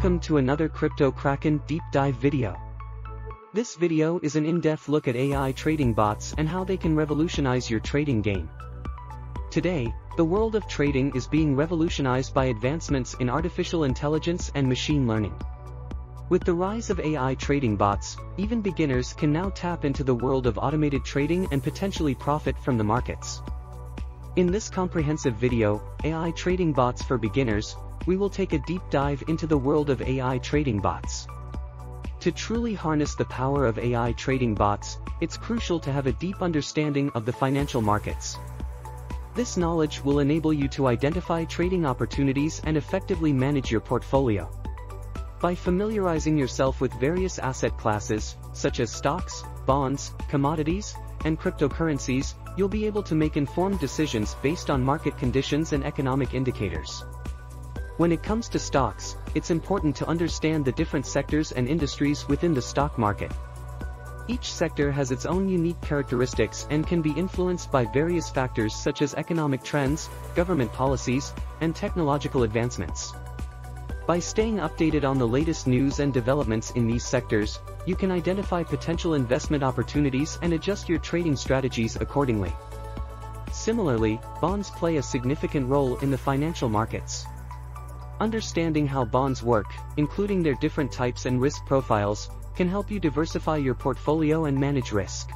Welcome to another Crypto Kraken deep dive video. This video is an in-depth look at AI trading bots and how they can revolutionize your trading game. Today, the world of trading is being revolutionized by advancements in artificial intelligence and machine learning. With the rise of AI trading bots, even beginners can now tap into the world of automated trading and potentially profit from the markets. In this comprehensive video, AI trading bots for beginners, we will take a deep dive into the world of AI trading bots. To truly harness the power of AI trading bots, it's crucial to have a deep understanding of the financial markets. This knowledge will enable you to identify trading opportunities and effectively manage your portfolio. By familiarizing yourself with various asset classes, such as stocks, bonds, commodities, and cryptocurrencies, you'll be able to make informed decisions based on market conditions and economic indicators. When it comes to stocks, it's important to understand the different sectors and industries within the stock market. Each sector has its own unique characteristics and can be influenced by various factors such as economic trends, government policies, and technological advancements. By staying updated on the latest news and developments in these sectors, you can identify potential investment opportunities and adjust your trading strategies accordingly. Similarly, bonds play a significant role in the financial markets. Understanding how bonds work, including their different types and risk profiles, can help you diversify your portfolio and manage risk.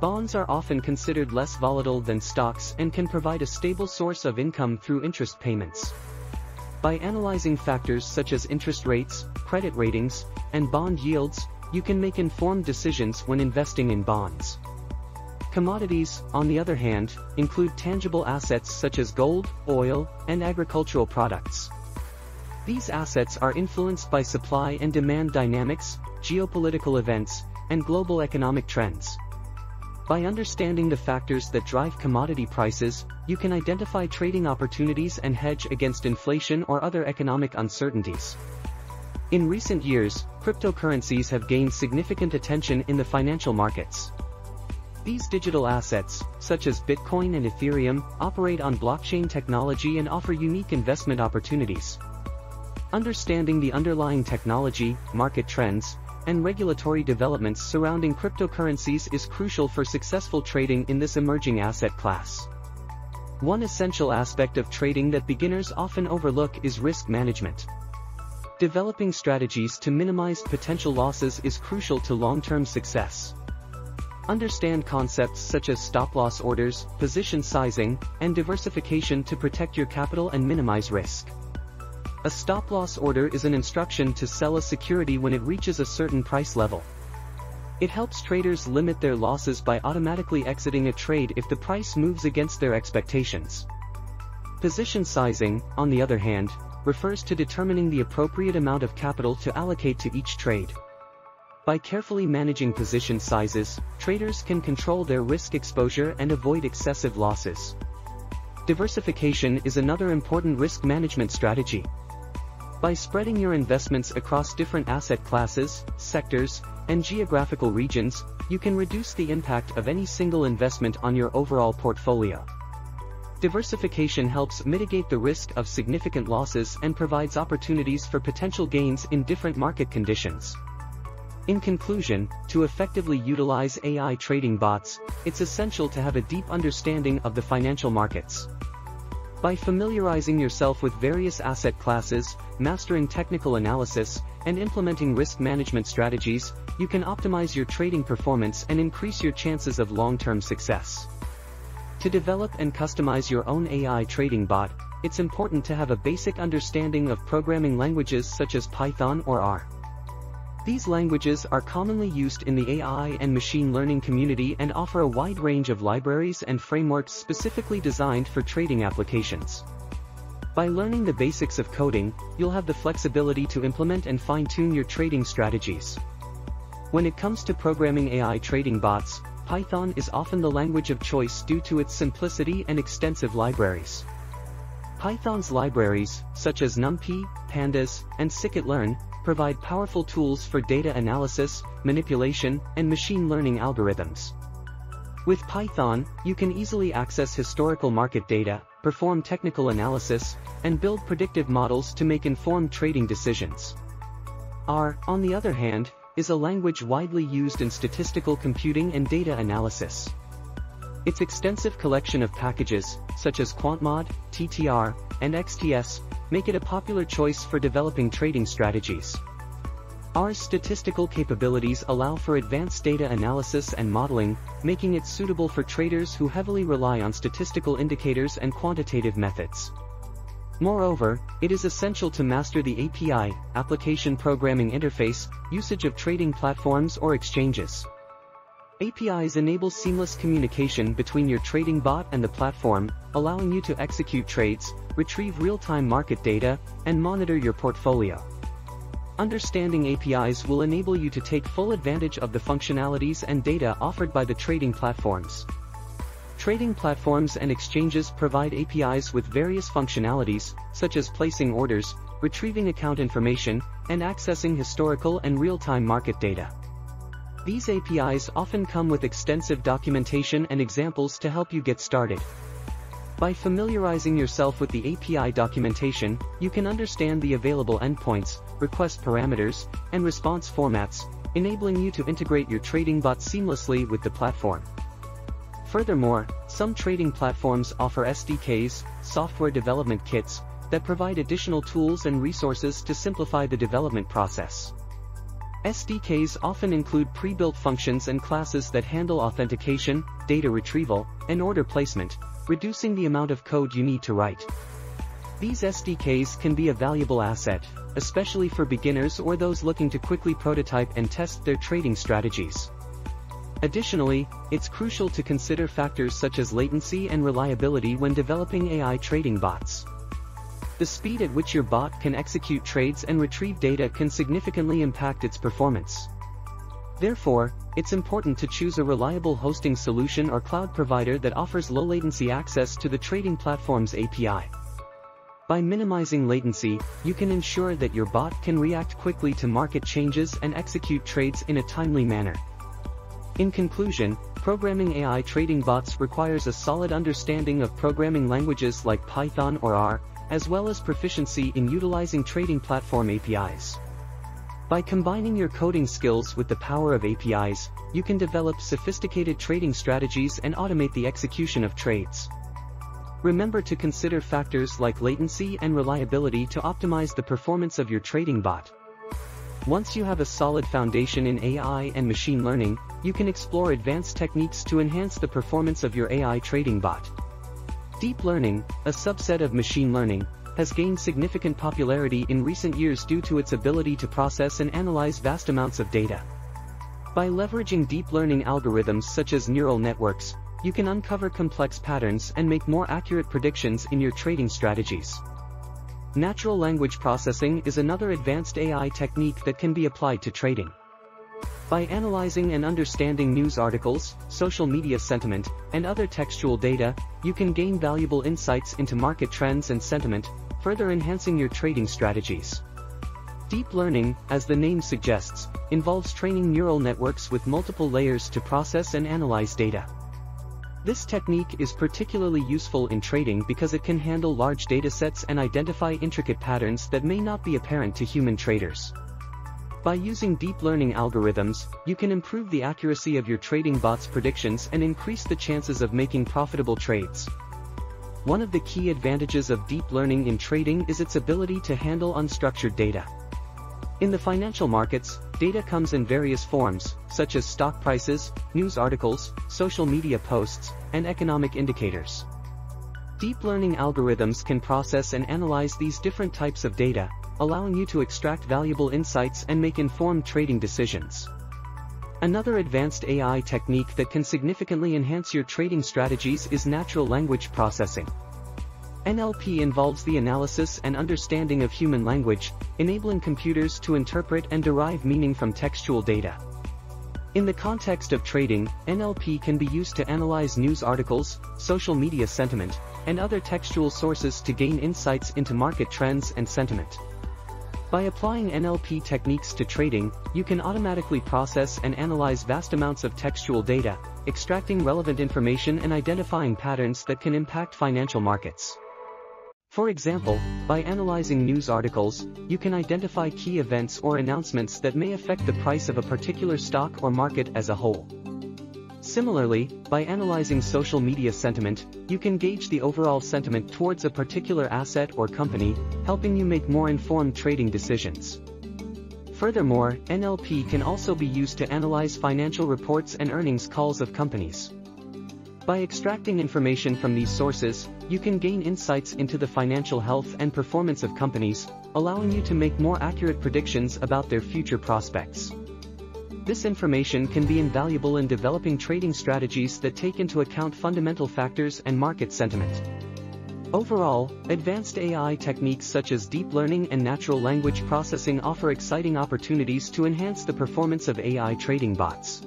Bonds are often considered less volatile than stocks and can provide a stable source of income through interest payments. By analyzing factors such as interest rates, credit ratings, and bond yields, you can make informed decisions when investing in bonds. Commodities, on the other hand, include tangible assets such as gold, oil, and agricultural products. These assets are influenced by supply and demand dynamics, geopolitical events, and global economic trends. By understanding the factors that drive commodity prices, you can identify trading opportunities and hedge against inflation or other economic uncertainties. In recent years, cryptocurrencies have gained significant attention in the financial markets. These digital assets, such as Bitcoin and Ethereum, operate on blockchain technology and offer unique investment opportunities. Understanding the underlying technology, market trends, and regulatory developments surrounding cryptocurrencies is crucial for successful trading in this emerging asset class. One essential aspect of trading that beginners often overlook is risk management. Developing strategies to minimize potential losses is crucial to long-term success. Understand concepts such as stop-loss orders, position sizing, and diversification to protect your capital and minimize risk. A stop-loss order is an instruction to sell a security when it reaches a certain price level. It helps traders limit their losses by automatically exiting a trade if the price moves against their expectations. Position sizing, on the other hand, refers to determining the appropriate amount of capital to allocate to each trade. By carefully managing position sizes, traders can control their risk exposure and avoid excessive losses. Diversification is another important risk management strategy. By spreading your investments across different asset classes, sectors, and geographical regions, you can reduce the impact of any single investment on your overall portfolio. Diversification helps mitigate the risk of significant losses and provides opportunities for potential gains in different market conditions. In conclusion, to effectively utilize AI trading bots, it's essential to have a deep understanding of the financial markets. By familiarizing yourself with various asset classes, mastering technical analysis, and implementing risk management strategies, you can optimize your trading performance and increase your chances of long-term success. To develop and customize your own AI trading bot, it's important to have a basic understanding of programming languages such as Python or R. These languages are commonly used in the AI and machine learning community and offer a wide range of libraries and frameworks specifically designed for trading applications. By learning the basics of coding, you'll have the flexibility to implement and fine-tune your trading strategies. When it comes to programming AI trading bots, Python is often the language of choice due to its simplicity and extensive libraries. Python's libraries, such as NumPy, Pandas, and scikit-learn, provide powerful tools for data analysis, manipulation, and machine learning algorithms. With Python, you can easily access historical market data, perform technical analysis, and build predictive models to make informed trading decisions. R, on the other hand, is a language widely used in statistical computing and data analysis. Its extensive collection of packages, such as QuantMod, TTR, and XTS, make it a popular choice for developing trading strategies. R's statistical capabilities allow for advanced data analysis and modeling, making it suitable for traders who heavily rely on statistical indicators and quantitative methods. Moreover, it is essential to master the API, application programming interface, usage of trading platforms or exchanges. APIs enable seamless communication between your trading bot and the platform, allowing you to execute trades, retrieve real-time market data, and monitor your portfolio. Understanding APIs will enable you to take full advantage of the functionalities and data offered by the trading platforms. Trading platforms and exchanges provide APIs with various functionalities, such as placing orders, retrieving account information, and accessing historical and real-time market data. These APIs often come with extensive documentation and examples to help you get started. By familiarizing yourself with the API documentation, you can understand the available endpoints, request parameters, and response formats, enabling you to integrate your trading bot seamlessly with the platform. Furthermore, some trading platforms offer SDKs, software development kits, that provide additional tools and resources to simplify the development process. SDKs often include pre-built functions and classes that handle authentication, data retrieval, and order placement, reducing the amount of code you need to write. These SDKs can be a valuable asset, especially for beginners or those looking to quickly prototype and test their trading strategies. Additionally, it's crucial to consider factors such as latency and reliability when developing AI trading bots. The speed at which your bot can execute trades and retrieve data can significantly impact its performance. Therefore, it's important to choose a reliable hosting solution or cloud provider that offers low-latency access to the trading platform's API. By minimizing latency, you can ensure that your bot can react quickly to market changes and execute trades in a timely manner. In conclusion, programming AI trading bots requires a solid understanding of programming languages like Python or R, as well as proficiency in utilizing trading platform APIs. By combining your coding skills with the power of APIs, you can develop sophisticated trading strategies and automate the execution of trades. Remember to consider factors like latency and reliability to optimize the performance of your trading bot. Once you have a solid foundation in AI and machine learning, you can explore advanced techniques to enhance the performance of your AI trading bot. Deep learning, a subset of machine learning, has gained significant popularity in recent years due to its ability to process and analyze vast amounts of data. By leveraging deep learning algorithms such as neural networks, you can uncover complex patterns and make more accurate predictions in your trading strategies. Natural language processing is another advanced AI technique that can be applied to trading. By analyzing and understanding news articles, social media sentiment, and other textual data, you can gain valuable insights into market trends and sentiment, further enhancing your trading strategies. Deep learning, as the name suggests, involves training neural networks with multiple layers to process and analyze data. This technique is particularly useful in trading because it can handle large datasets and identify intricate patterns that may not be apparent to human traders. By using deep learning algorithms, you can improve the accuracy of your trading bot's predictions and increase the chances of making profitable trades. One of the key advantages of deep learning in trading is its ability to handle unstructured data. In the financial markets, data comes in various forms, such as stock prices, news articles, social media posts, and economic indicators. Deep learning algorithms can process and analyze these different types of data, allowing you to extract valuable insights and make informed trading decisions. Another advanced AI technique that can significantly enhance your trading strategies is natural language processing. NLP involves the analysis and understanding of human language, enabling computers to interpret and derive meaning from textual data. In the context of trading, NLP can be used to analyze news articles, social media sentiment, and other textual sources to gain insights into market trends and sentiment. By applying NLP techniques to trading, you can automatically process and analyze vast amounts of textual data, extracting relevant information and identifying patterns that can impact financial markets. For example, by analyzing news articles, you can identify key events or announcements that may affect the price of a particular stock or market as a whole. Similarly, by analyzing social media sentiment, you can gauge the overall sentiment towards a particular asset or company, helping you make more informed trading decisions. Furthermore, NLP can also be used to analyze financial reports and earnings calls of companies. By extracting information from these sources, you can gain insights into the financial health and performance of companies, allowing you to make more accurate predictions about their future prospects. This information can be invaluable in developing trading strategies that take into account fundamental factors and market sentiment. Overall, advanced AI techniques such as deep learning and natural language processing offer exciting opportunities to enhance the performance of AI trading bots.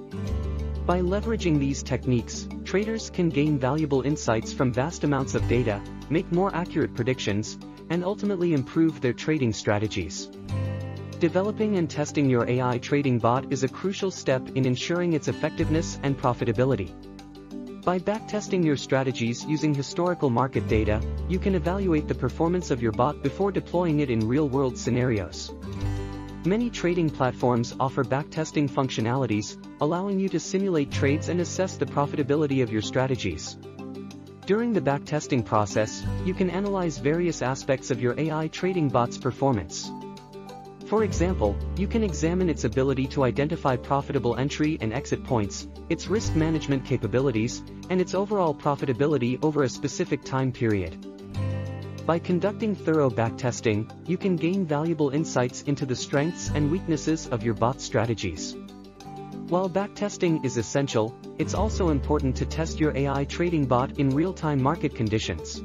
By leveraging these techniques, traders can gain valuable insights from vast amounts of data, make more accurate predictions, and ultimately improve their trading strategies. Developing and testing your AI trading bot is a crucial step in ensuring its effectiveness and profitability. By backtesting your strategies using historical market data, you can evaluate the performance of your bot before deploying it in real-world scenarios. Many trading platforms offer backtesting functionalities, allowing you to simulate trades and assess the profitability of your strategies. During the backtesting process, you can analyze various aspects of your AI trading bot's performance. For example, you can examine its ability to identify profitable entry and exit points, its risk management capabilities, and its overall profitability over a specific time period. By conducting thorough backtesting, you can gain valuable insights into the strengths and weaknesses of your bot strategies. While backtesting is essential, it's also important to test your AI trading bot in real-time market conditions.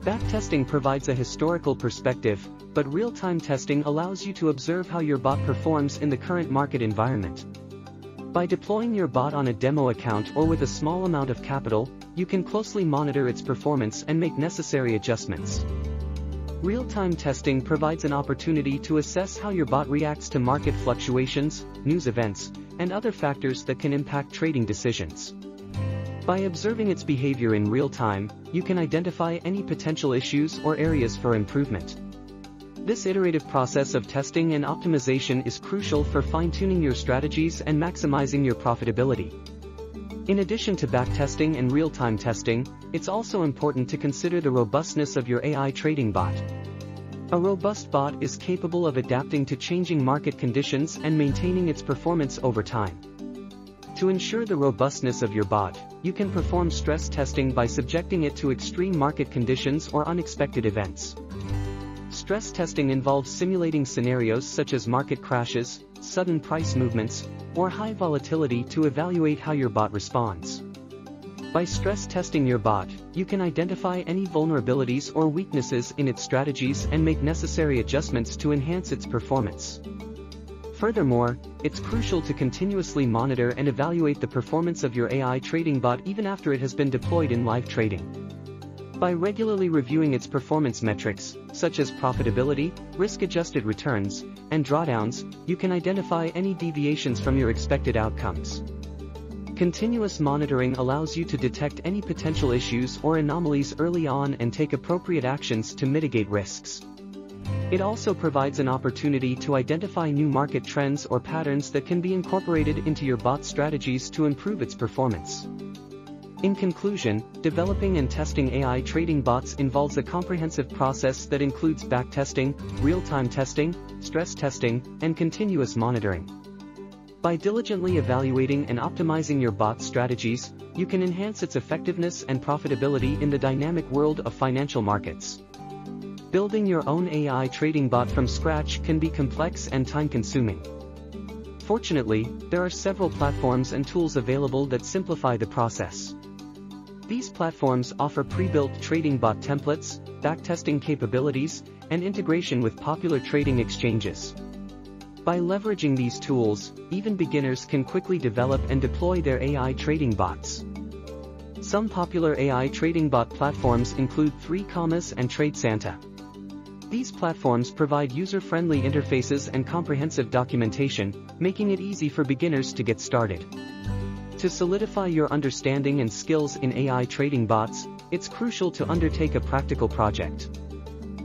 Backtesting provides a historical perspective, but real-time testing allows you to observe how your bot performs in the current market environment. By deploying your bot on a demo account or with a small amount of capital, you can closely monitor its performance and make necessary adjustments. Real-time testing provides an opportunity to assess how your bot reacts to market fluctuations, news events, and other factors that can impact trading decisions. By observing its behavior in real time, you can identify any potential issues or areas for improvement. This iterative process of testing and optimization is crucial for fine-tuning your strategies and maximizing your profitability. In addition to backtesting and real-time testing, it's also important to consider the robustness of your AI trading bot. A robust bot is capable of adapting to changing market conditions and maintaining its performance over time. To ensure the robustness of your bot, you can perform stress testing by subjecting it to extreme market conditions or unexpected events. Stress testing involves simulating scenarios such as market crashes, sudden price movements, or high volatility to evaluate how your bot responds. By stress testing your bot, you can identify any vulnerabilities or weaknesses in its strategies and make necessary adjustments to enhance its performance. Furthermore, it's crucial to continuously monitor and evaluate the performance of your AI trading bot even after it has been deployed in live trading. By regularly reviewing its performance metrics, such as profitability, risk-adjusted returns, and drawdowns, you can identify any deviations from your expected outcomes. Continuous monitoring allows you to detect any potential issues or anomalies early on and take appropriate actions to mitigate risks. It also provides an opportunity to identify new market trends or patterns that can be incorporated into your bot strategies to improve its performance. In conclusion, developing and testing AI trading bots involves a comprehensive process that includes backtesting, real-time testing, stress testing, and continuous monitoring. By diligently evaluating and optimizing your bot strategies, you can enhance its effectiveness and profitability in the dynamic world of financial markets. Building your own AI trading bot from scratch can be complex and time-consuming. Fortunately, there are several platforms and tools available that simplify the process. These platforms offer pre-built trading bot templates, backtesting capabilities, and integration with popular trading exchanges. By leveraging these tools, even beginners can quickly develop and deploy their AI trading bots. Some popular AI trading bot platforms include 3 and TradeSanta. These platforms provide user-friendly interfaces and comprehensive documentation, making it easy for beginners to get started. To solidify your understanding and skills in AI trading bots, it's crucial to undertake a practical project.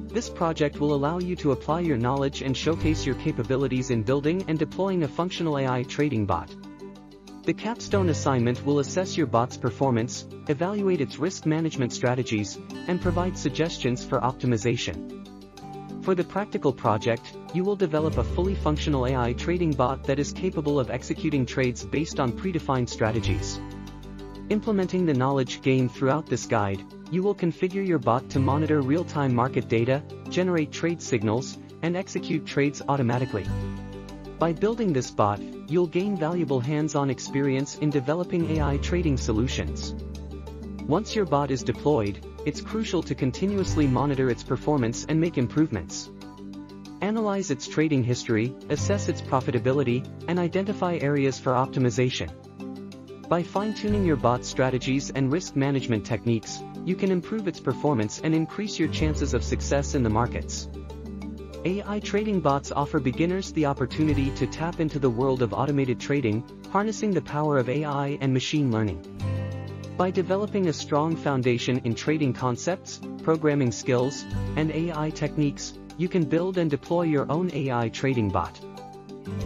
This project will allow you to apply your knowledge and showcase your capabilities in building and deploying a functional AI trading bot. The capstone assignment will assess your bot's performance, evaluate its risk management strategies, and provide suggestions for optimization. For the practical project, you will develop a fully functional AI trading bot that is capable of executing trades based on predefined strategies. Implementing the knowledge gained throughout this guide, you will configure your bot to monitor real-time market data, generate trade signals, and execute trades automatically. By building this bot, you'll gain valuable hands-on experience in developing AI trading solutions. Once your bot is deployed, it's crucial to continuously monitor its performance and make improvements. Analyze its trading history, assess its profitability, and identify areas for optimization. By fine-tuning your bot's strategies and risk management techniques, you can improve its performance and increase your chances of success in the markets. AI trading bots offer beginners the opportunity to tap into the world of automated trading, harnessing the power of AI and machine learning. By developing a strong foundation in trading concepts, programming skills, and AI techniques, you can build and deploy your own AI trading bot.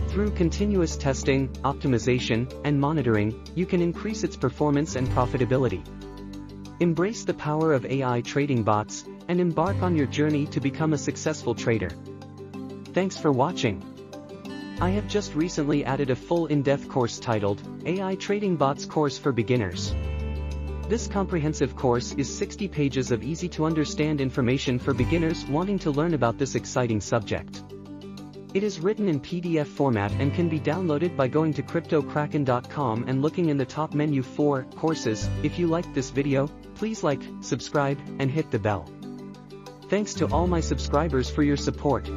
Through continuous testing, optimization, and monitoring, you can increase its performance and profitability. Embrace the power of AI trading bots, and embark on your journey to become a successful trader. Thanks for watching. I have just recently added a full in-depth course titled, AI Trading Bots Course for Beginners. This comprehensive course is 60 pages of easy-to-understand information for beginners wanting to learn about this exciting subject. It is written in PDF format and can be downloaded by going to cryptocraken.com and looking in the top menu for Courses. If you liked this video, please like, subscribe, and hit the bell. Thanks to all my subscribers for your support.